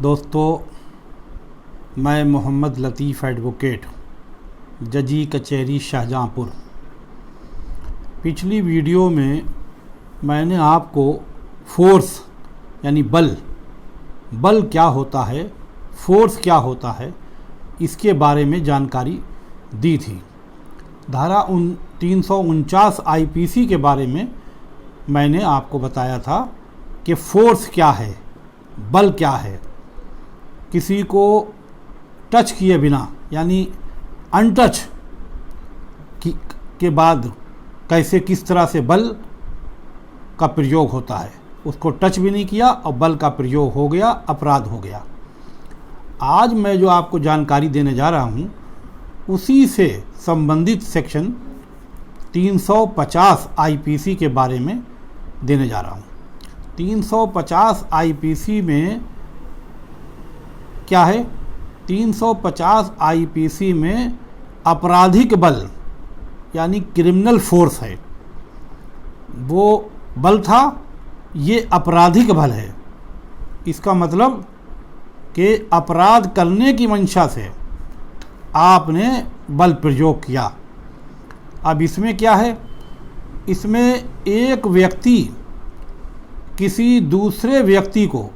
दोस्तों, मैं मोहम्मद लतीफ़ एडवोकेट, जजी कचहरी शाहजहाँपुर। पिछली वीडियो में मैंने आपको फोर्स यानी बल क्या होता है, फोर्स क्या होता है, इसके बारे में जानकारी दी थी। धारा 349 आईपीसी के बारे में मैंने आपको बताया था कि फोर्स क्या है, बल क्या है। किसी को टच किए बिना यानी अनटच के बाद कैसे किस तरह से बल का प्रयोग होता है। उसको टच भी नहीं किया और बल का प्रयोग हो गया, अपराध हो गया। आज मैं जो आपको जानकारी देने जा रहा हूँ उसी से संबंधित सेक्शन 350 आईपीसी के बारे में देने जा रहा हूँ। 350 आईपीसी में क्या है? 350 आईपीसी में आपराधिक बल यानी क्रिमिनल फोर्स है। वो बल था, ये आपराधिक बल है। इसका मतलब कि अपराध करने की मंशा से आपने बल प्रयोग किया। अब इसमें क्या है? इसमें एक व्यक्ति किसी दूसरे व्यक्ति को,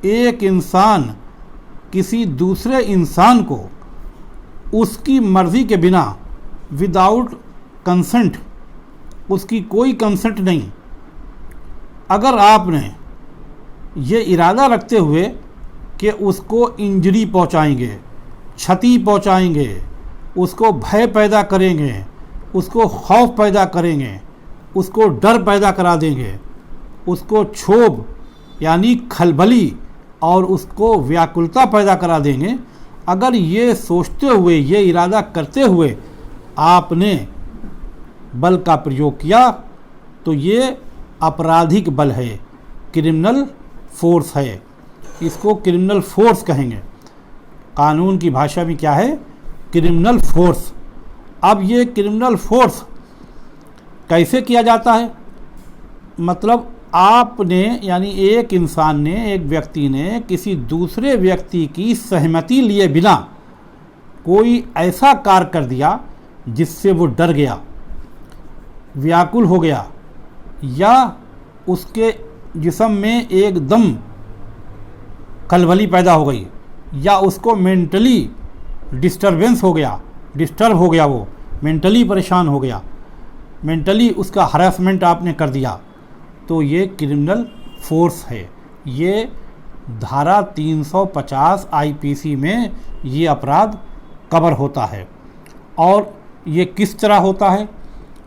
एक इंसान किसी दूसरे इंसान को उसकी मर्ज़ी के बिना, विदाउट कंसेंट, उसकी कोई कंसेंट नहीं, अगर आपने ये इरादा रखते हुए कि उसको इंजरी पहुंचाएंगे, क्षति पहुंचाएंगे, उसको भय पैदा करेंगे, उसको खौफ पैदा करेंगे, उसको डर पैदा करा देंगे, उसको क्षोभ यानी खलबली और उसको व्याकुलता पैदा करा देंगे, अगर ये सोचते हुए, ये इरादा करते हुए आपने बल का प्रयोग किया तो ये आपराधिक बल है, क्रिमिनल फोर्स है। इसको क्रिमिनल फोर्स कहेंगे। कानून की भाषा में क्या है? Criminal force. अब ये क्रिमिनल फोर्स कैसे किया जाता है? मतलब आपने यानी एक इंसान ने, एक व्यक्ति ने किसी दूसरे व्यक्ति की सहमति लिए बिना कोई ऐसा कार्य कर दिया जिससे वो डर गया, व्याकुल हो गया, या उसके जिस्म में एकदम खलबली पैदा हो गई, या उसको मेंटली डिस्टर्बेंस हो गया, डिस्टर्ब हो गया, वो मेंटली परेशान हो गया, मेंटली उसका हरासमेंट आपने कर दिया, तो ये क्रिमिनल फोर्स है। ये धारा 350 आईपीसी में ये अपराध कवर होता है। और ये किस तरह होता है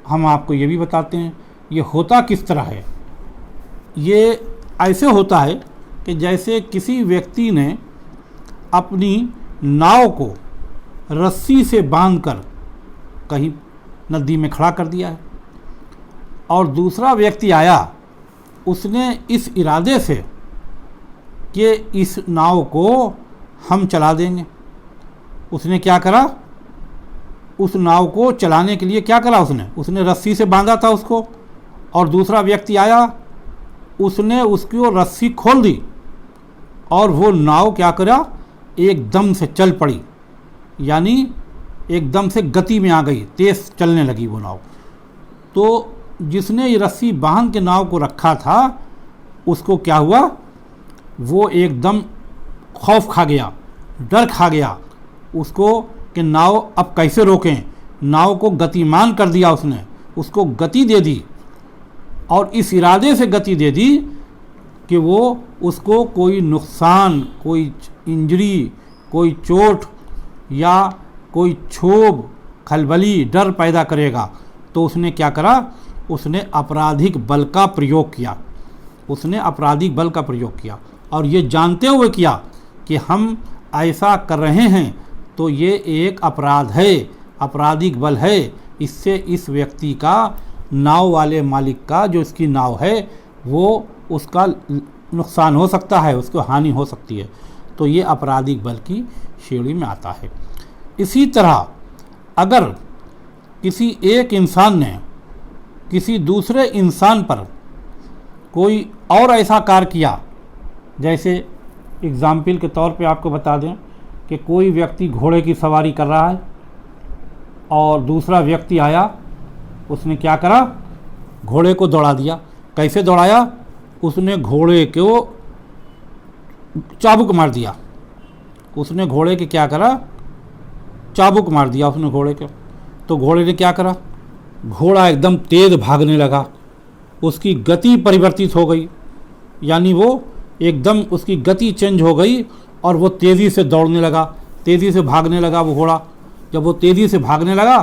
हम आपको ये भी बताते हैं। ये होता किस तरह है? ये ऐसे होता है कि जैसे किसी व्यक्ति ने अपनी नाव को रस्सी से बांधकर कहीं नदी में खड़ा कर दिया है, और दूसरा व्यक्ति आया, उसने इस इरादे से कि इस नाव को हम चला देंगे, उसने क्या करा? उस नाव को चलाने के लिए क्या करा? उसने रस्सी से बांधा था उसको, और दूसरा व्यक्ति आया, उसने उसकी रस्सी खोल दी और वो नाव क्या करा? एकदम से चल पड़ी, यानी एकदम से गति में आ गई, तेज चलने लगी वो नाव। तो जिसने ये रस्सी बांध के नाव को रखा था उसको क्या हुआ? वो एकदम खौफ खा गया, डर खा गया उसको कि नाव अब कैसे रोकें। नाव को गतिमान कर दिया उसने, उसको गति दे दी, और इस इरादे से गति दे दी कि वो उसको कोई नुकसान, कोई इंजरी, कोई चोट या कोई क्षोभ, खलबली, डर पैदा करेगा। तो उसने क्या करा? उसने आपराधिक बल का प्रयोग किया। उसने आपराधिक बल का प्रयोग किया, और ये जानते हुए किया कि हम ऐसा कर रहे हैं तो ये एक अपराध है, आपराधिक बल है। इससे इस व्यक्ति का, नाव वाले मालिक का, जो इसकी नाव है, वो उसका नुकसान हो सकता है, उसको हानि हो सकती है। तो ये आपराधिक बल की श्रेणी में आता है। इसी तरह अगर किसी एक इंसान ने किसी दूसरे इंसान पर कोई और ऐसा कार्य किया, जैसे एग्ज़ाम्पल के तौर पे आपको बता दें कि कोई व्यक्ति घोड़े की सवारी कर रहा है और दूसरा व्यक्ति आया, उसने क्या करा, घोड़े को दौड़ा दिया। कैसे दौड़ाया, उसने घोड़े को चाबुक मार दिया। उसने घोड़े के क्या करा, चाबुक मार दिया उसने घोड़े के। तो घोड़े ने क्या करा, घोड़ा एकदम तेज़ भागने लगा, उसकी गति परिवर्तित हो गई, यानी वो एकदम उसकी गति चेंज हो गई और वो तेज़ी से दौड़ने लगा, तेज़ी से भागने लगा वो घोड़ा। जब वो तेज़ी से भागने लगा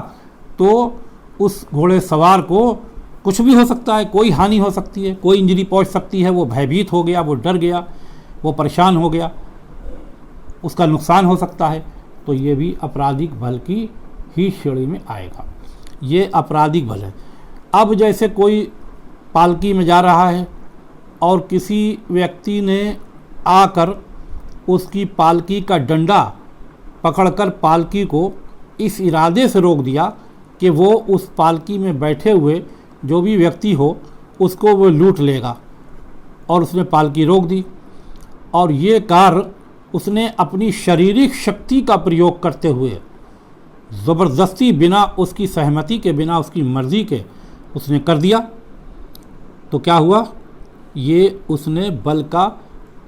तो उस घोड़े सवार को कुछ भी हो सकता है, कोई हानि हो सकती है, कोई इंजरी पहुंच सकती है। वो भयभीत हो गया, वो डर गया, वो परेशान हो गया, उसका नुकसान हो सकता है। तो ये भी आपराधिक बल की ही श्रेणी में आएगा, ये आपराधिक बल है। अब जैसे कोई पालकी में जा रहा है और किसी व्यक्ति ने आकर उसकी पालकी का डंडा पकड़कर पालकी को इस इरादे से रोक दिया कि वो उस पालकी में बैठे हुए जो भी व्यक्ति हो उसको वो लूट लेगा, और उसने पालकी रोक दी। और ये कार्य उसने अपनी शारीरिक शक्ति का प्रयोग करते हुए ज़बरदस्ती, बिना उसकी सहमति के, बिना उसकी मर्ज़ी के उसने कर दिया। तो क्या हुआ, ये उसने बल का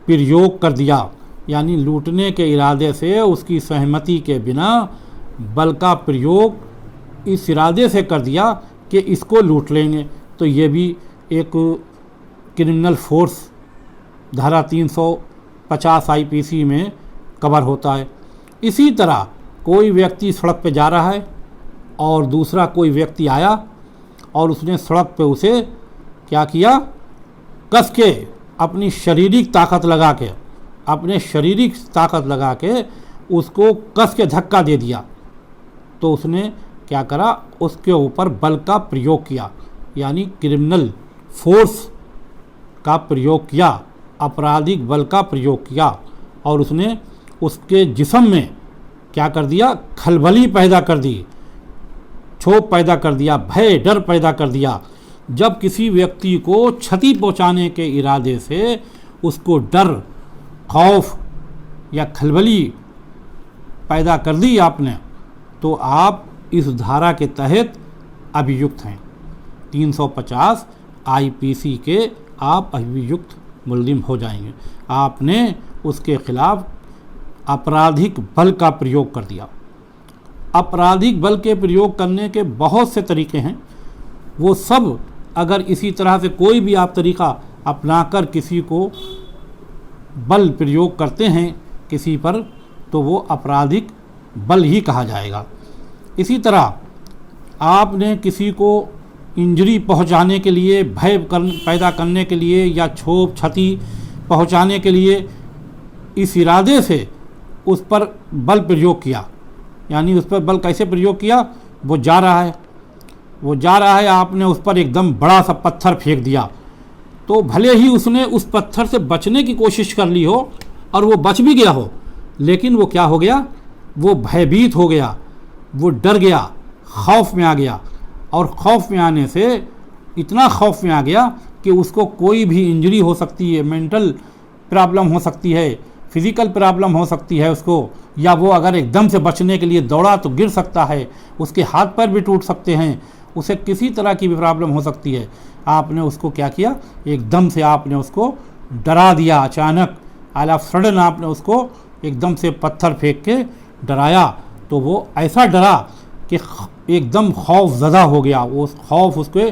प्रयोग कर दिया, यानी लूटने के इरादे से उसकी सहमति के बिना बल का प्रयोग इस इरादे से कर दिया कि इसको लूट लेंगे। तो ये भी एक क्रिमिनल फोर्स धारा 350 आईपीसी में कवर होता है। इसी तरह कोई व्यक्ति सड़क पे जा रहा है और दूसरा कोई व्यक्ति आया और उसने सड़क पे उसे क्या किया, कस के अपनी शारीरिक ताकत लगा के, अपने शारीरिक ताकत लगा के उसको कस के धक्का दे दिया। तो उसने क्या करा, उसके ऊपर बल का प्रयोग किया, यानी क्रिमिनल फोर्स का प्रयोग किया, आपराधिक बल का प्रयोग किया, और उसने उसके जिस्म में क्या कर दिया, खलबली पैदा कर दी, क्षोभ पैदा कर दिया, भय डर पैदा कर दिया। जब किसी व्यक्ति को क्षति पहुंचाने के इरादे से उसको डर, खौफ या खलबली पैदा कर दी आपने, तो आप इस धारा के तहत अभियुक्त हैं। 350 आईपीसी के आप अभियुक्त मुल्जिम हो जाएंगे। आपने उसके खिलाफ आपराधिक बल का प्रयोग कर दिया। आपराधिक बल के प्रयोग करने के बहुत से तरीके हैं, वो सब अगर इसी तरह से कोई भी आप तरीका अपनाकर किसी को बल प्रयोग करते हैं किसी पर, तो वो आपराधिक बल ही कहा जाएगा। इसी तरह आपने किसी को इंजरी पहुंचाने के लिए, भय पैदा करने के लिए या क्षोभ क्षति पहुंचाने के लिए इस इरादे से उस पर बल प्रयोग किया, यानी उस पर बल कैसे प्रयोग किया, वो जा रहा है, आपने उस पर एकदम बड़ा सा पत्थर फेंक दिया। तो भले ही उसने उस पत्थर से बचने की कोशिश कर ली हो और वो बच भी गया हो, लेकिन वो क्या हो गया, वो भयभीत हो गया, वो डर गया, खौफ में आ गया, और खौफ में आने से इतना खौफ में आ गया कि उसको कोई भी इंजरी हो सकती है, मेंटल प्रॉब्लम हो सकती है, फिज़िकल प्रॉब्लम हो सकती है उसको, या वो अगर एकदम से बचने के लिए दौड़ा तो गिर सकता है, उसके हाथ पैर भी टूट सकते हैं, उसे किसी तरह की भी प्रॉब्लम हो सकती है। आपने उसको क्या किया, एकदम से आपने उसको डरा दिया, अचानक ऑल ऑफ सडन आपने उसको एकदम से पत्थर फेंक के डराया। तो वो ऐसा डरा कि एकदम खौफ ज़दा हो गया, वो खौफ उसके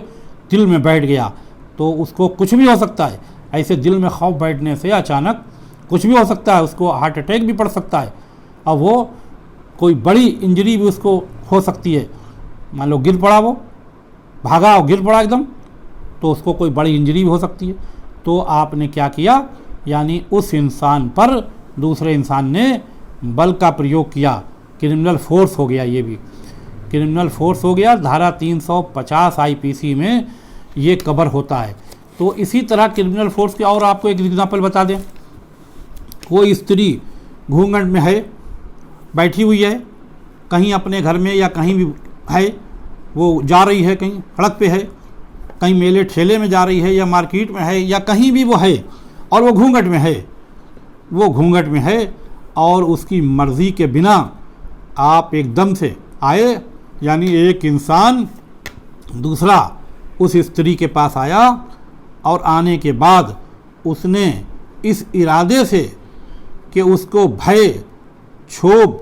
दिल में बैठ गया। तो उसको कुछ भी हो सकता है, ऐसे दिल में खौफ बैठने से अचानक कुछ भी हो सकता है, उसको हार्ट अटैक भी पड़ सकता है, और वो कोई बड़ी इंजरी भी उसको हो सकती है। मान लो गिर पड़ा, वो भागा और गिर पड़ा एकदम, तो उसको कोई बड़ी इंजरी भी हो सकती है। तो आपने क्या किया, यानी उस इंसान पर दूसरे इंसान ने बल का प्रयोग किया, क्रिमिनल फोर्स हो गया, ये भी क्रिमिनल फोर्स हो गया। धारा 350 आईपीसी में ये कवर होता है। तो इसी तरह क्रिमिनल फोर्स के और आपको एक एग्जाम्पल बता दें, कोई स्त्री घूंघट में है, बैठी हुई है कहीं अपने घर में या कहीं भी है, वो जा रही है, कहीं सड़क पे है, कहीं मेले ठेले में जा रही है, या मार्केट में है, या कहीं भी वो है और वो घूंघट में है, वो घूंघट में है और उसकी मर्ज़ी के बिना आप एकदम से आए, यानी एक इंसान दूसरा उस स्त्री के पास आया और आने के बाद उसने इस इरादे से कि उसको भय, क्षोभ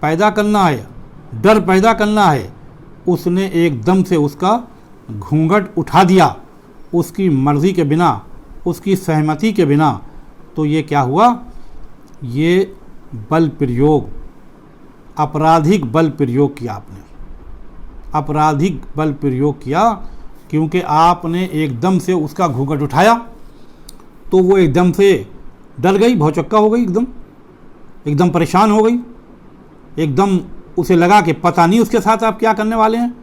पैदा करना है, डर पैदा करना है, उसने एकदम से उसका घूंघट उठा दिया उसकी मर्ज़ी के बिना, उसकी सहमति के बिना। तो ये क्या हुआ? ये बल प्रयोग, आपराधिक बल प्रयोग किया आपने, आपराधिक बल प्रयोग किया, क्योंकि आपने एकदम से उसका घूंघट उठाया तो वो एकदम से डर गई, भौचक्का हो गई, एकदम परेशान हो गई, एकदम उसे लगा कि पता नहीं उसके साथ आप क्या करने वाले हैं।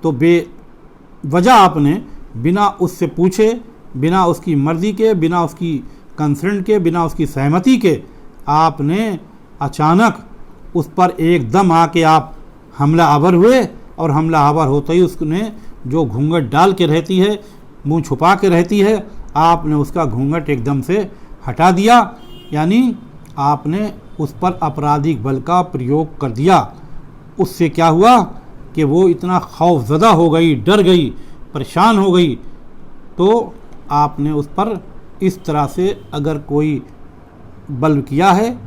तो बेवजह आपने बिना उससे पूछे, बिना उसकी मर्ज़ी के, बिना उसकी कंसेंट के, बिना उसकी सहमति के आपने अचानक उस पर एकदम आके आप हमला आवर हुए, और हमला आवर होते ही उसने जो घूंघट डाल के रहती है, मुंह छुपा के रहती है, आपने उसका घूंघट एकदम से हटा दिया, यानी आपने उस पर आपराधिक बल का प्रयोग कर दिया। उससे क्या हुआ कि वो इतना खौफज़दा हो गई, डर गई, परेशान हो गई। तो आपने उस पर इस तरह से अगर कोई बल किया है,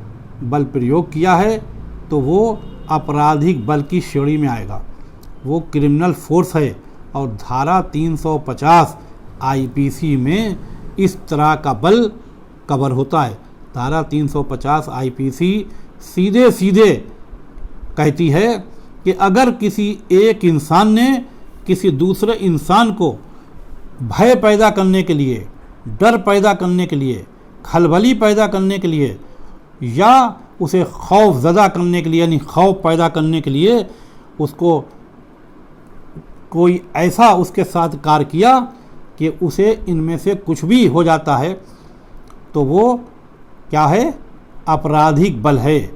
बल प्रयोग किया है, तो वो आपराधिक बल की श्रेणी में आएगा, वो क्रिमिनल फोर्स है। और धारा 350 आईपीसी में इस तरह का बल कवर होता है। धारा 350 आईपीसी सीधे सीधे कहती है कि अगर किसी एक इंसान ने किसी दूसरे इंसान को भय पैदा करने के लिए, डर पैदा करने के लिए, खलबली पैदा करने के लिए, या उसे खौफज़दा करने के लिए, यानी खौफ पैदा करने के लिए उसको कोई ऐसा उसके साथ कार्य किया कि उसे इनमें से कुछ भी हो जाता है, तो वो क्या है? आपराधिक बल है।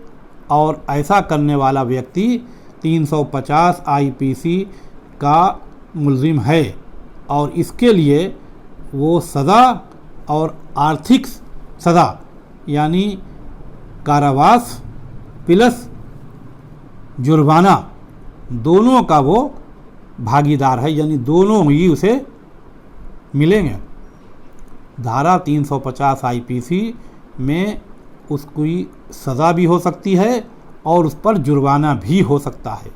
और ऐसा करने वाला व्यक्ति 350 आईपीसी का मुलजिम है, और इसके लिए वो सज़ा और आर्थिक सज़ा यानी कारावास प्लस जुर्माना दोनों का वो भागीदार है, यानी दोनों ही उसे मिलेंगे। धारा 350 आईपीसी में उसकी सज़ा भी हो सकती है और उस पर जुर्माना भी हो सकता है।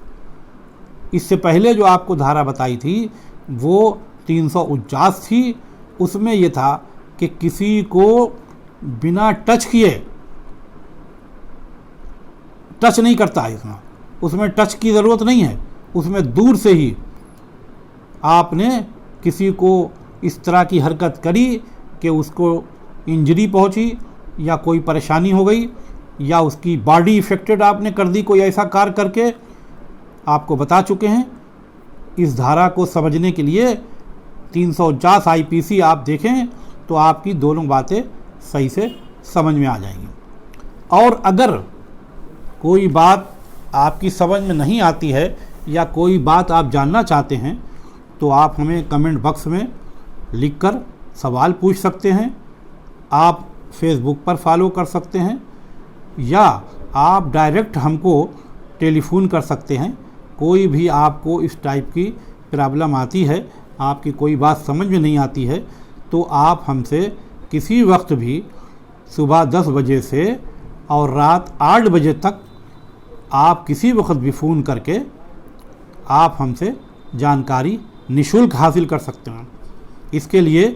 इससे पहले जो आपको धारा बताई थी वो 349 थी, उसमें ये था कि किसी को बिना टच किए, टच नहीं करता है उसमें टच की ज़रूरत नहीं है, उसमें दूर से ही आपने किसी को इस तरह की हरकत करी कि उसको इंजरी पहुंची या कोई परेशानी हो गई या उसकी बॉडी इफेक्टेड आपने कर दी कोई ऐसा कार्य करके, आपको बता चुके हैं। इस धारा को समझने के लिए 349 आईपीसी आप देखें तो आपकी दोनों बातें सही से समझ में आ जाएंगी। और अगर कोई बात आपकी समझ में नहीं आती है या कोई बात आप जानना चाहते हैं तो आप हमें कमेंट बॉक्स में लिखकर सवाल पूछ सकते हैं। आप फेसबुक पर फॉलो कर सकते हैं या आप डायरेक्ट हमको टेलीफोन कर सकते हैं। कोई भी आपको इस टाइप की प्रॉब्लम आती है, आपकी कोई बात समझ में नहीं आती है, तो आप हमसे किसी वक्त भी सुबह 10 बजे से और रात 8 बजे तक आप किसी वक्त भी फ़ोन करके आप हमसे जानकारी निःशुल्क हासिल कर सकते हैं। इसके लिए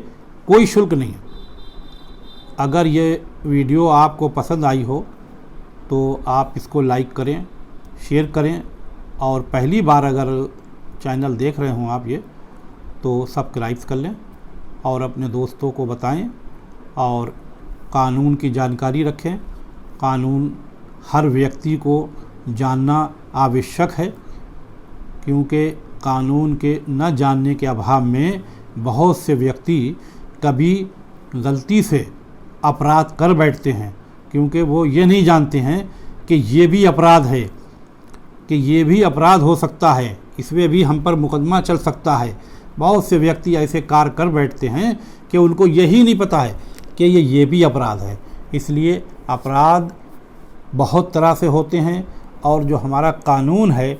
कोई शुल्क नहीं है। अगर ये वीडियो आपको पसंद आई हो तो आप इसको लाइक करें, शेयर करें, और पहली बार अगर चैनल देख रहे हों आप ये तो सब्सक्राइब कर लें और अपने दोस्तों को बताएं। और कानून की जानकारी रखें। कानून हर व्यक्ति को जानना आवश्यक है, क्योंकि कानून के न जानने के अभाव में बहुत से व्यक्ति कभी गलती से अपराध कर बैठते हैं, क्योंकि वो ये नहीं जानते हैं कि ये भी अपराध है, कि ये भी अपराध हो सकता है, इसमें भी हम पर मुकदमा चल सकता है। बहुत से व्यक्ति ऐसे कार्य कर बैठते हैं कि उनको यही नहीं पता है कि ये भी अपराध है। इसलिए अपराध बहुत तरह से होते हैं और जो हमारा कानून है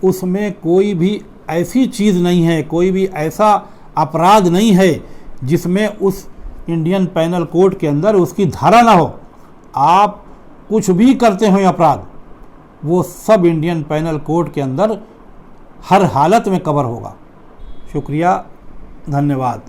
उसमें कोई भी ऐसी चीज़ नहीं है, कोई भी ऐसा अपराध नहीं है जिसमें उस इंडियन पैनल कोड के अंदर उसकी धारा ना हो। आप कुछ भी करते हो अपराध, वो सब इंडियन पैनल कोड के अंदर हर हालत में कवर होगा। शुक्रिया, धन्यवाद।